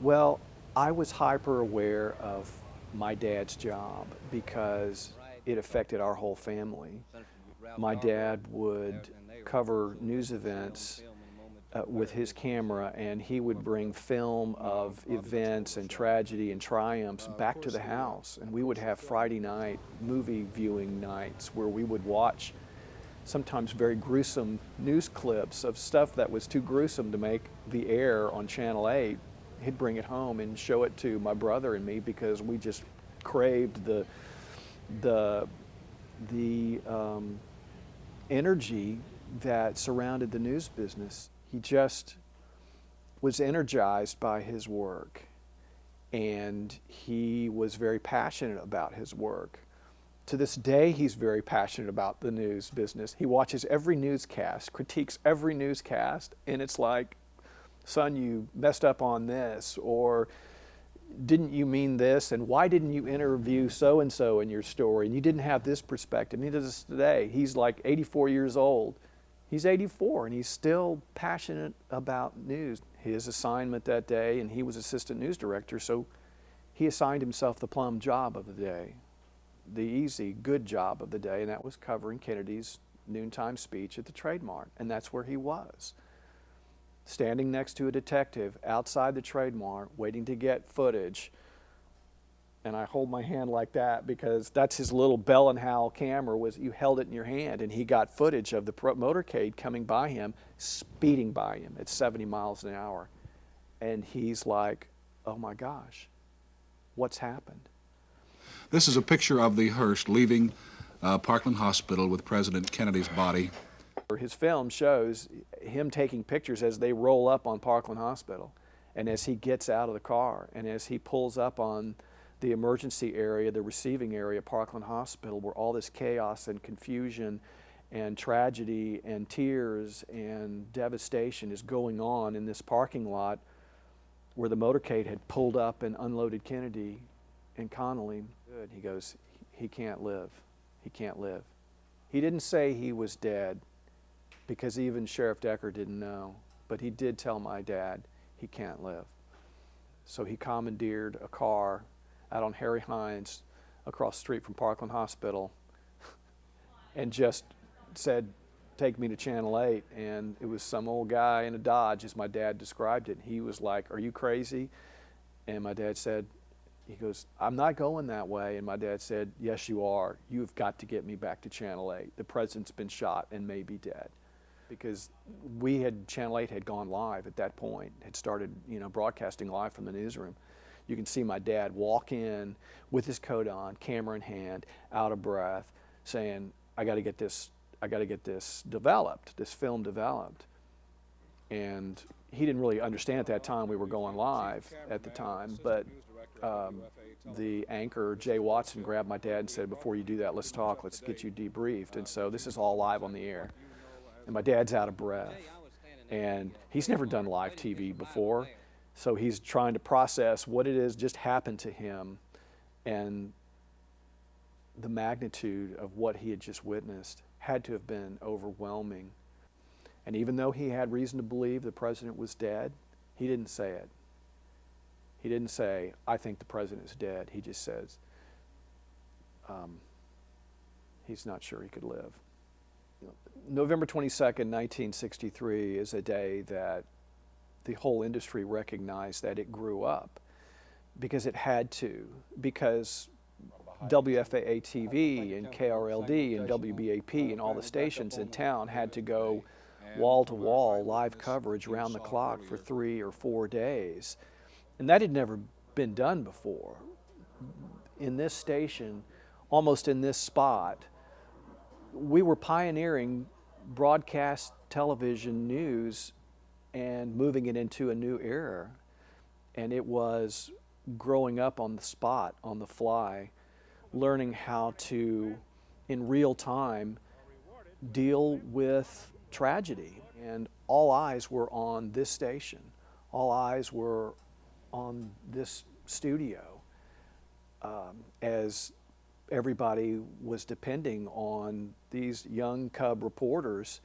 Well, I was hyper aware of my dad's job because it affected our whole family. My dad would cover news events with his camera, and he would bring film of events and tragedy and triumphs back to the house. And we would have Friday night movie viewing nights where we would watch sometimes very gruesome news clips of stuff that was too gruesome to make the air on Channel 8. He'd bring it home and show it to my brother and me because we just craved the energy that surrounded the news business. He just was energized by his work, and he was very passionate about his work. To this day, he's very passionate about the news business. He watches every newscast, critiques every newscast, and it's like, son, you messed up on this, or didn't you mean this, and why didn't you interview so and so in your story, and you didn't have this perspective. And he does this today. He's like 84 years old. He's 84 and he's still passionate about news. His assignment that day, and he was assistant news director, so he assigned himself the plum job of the day, the easy, good job of the day, and that was covering Kennedy's noontime speech at the Trade Mart. And that's where he was, standing next to a detective outside the Trade Mart, waiting to get footage. And I hold my hand like that because that's his little Bell and Howell camera. Was you held it in your hand, and he got footage of the motorcade coming by him, speeding by him at 70 miles an hour. And he's like, oh my gosh, what's happened? This is a picture of the hearse leaving Parkland Hospital with President Kennedy's body. His film shows him taking pictures as they roll up on Parkland Hospital, and as he gets out of the car, and as he pulls up on the emergency area, the receiving area at Parkland Hospital, where all this chaos and confusion and tragedy and tears and devastation is going on in this parking lot where the motorcade had pulled up and unloaded Kennedy and Connally. He goes, he can't live. He can't live. He didn't say he was dead because even Sheriff Decker didn't know, but he did tell my dad he can't live. So he commandeered a car out on Harry Hines across the street from Parkland Hospital and just said, take me to Channel 8. And it was some old guy in a Dodge, as my dad described it. He was like, are you crazy? And my dad said, he goes, I'm not going that way. And my dad said, yes, you are. You've got to get me back to Channel 8. The president's been shot and may be dead. Because Channel 8 had gone live at that point, had started, broadcasting live from the newsroom. You can see my dad walk in with his coat on, camera in hand, out of breath, saying, I got to get this developed, this film developed. And he didn't really understand at that time we were going live at the time, but the anchor, Jay Watson, grabbed my dad and said, before you do that, let's talk, let's get you debriefed. And so this is all live on the air. And my dad's out of breath. And he's never done live TV before. So he's trying to process what it is just happened to him and the magnitude of what he had just witnessed had to have been overwhelming. And even though he had reason to believe the president was dead, he didn't say it. He didn't say, I think the president is dead. He just says, he's not sure he could live. November 22nd, 1963 is a day that the whole industry recognized that it grew up because it had to, because WFAA TV and KRLD and WBAP and all the stations in town had to go wall-to-wall live coverage round the clock for 3 or 4 days. And that had never been done before. In this station, almost in this spot, we were pioneering broadcast television news and moving it into a new era. And it was growing up on the spot, on the fly, learning how to, in real time, deal with tragedy. And all eyes were on this station. All eyes were on this studio as everybody was depending on these young cub reporters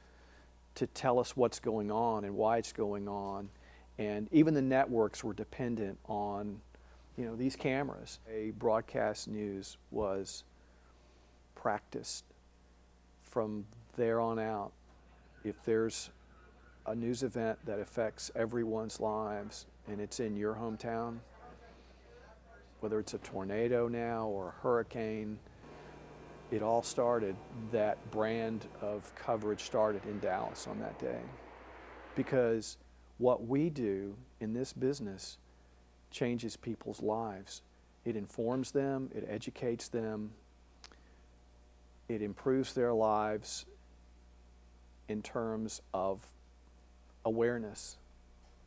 to tell us what's going on and why it's going on. And even the networks were dependent on, you know, these cameras. A broadcast news was practiced from there on out. If there's a news event that affects everyone's lives and it's in your hometown, whether it's a tornado now or a hurricane, it all started, that brand of coverage started in Dallas on that day. Because what we do in this business changes people's lives. It informs them, it educates them, it improves their lives in terms of awareness.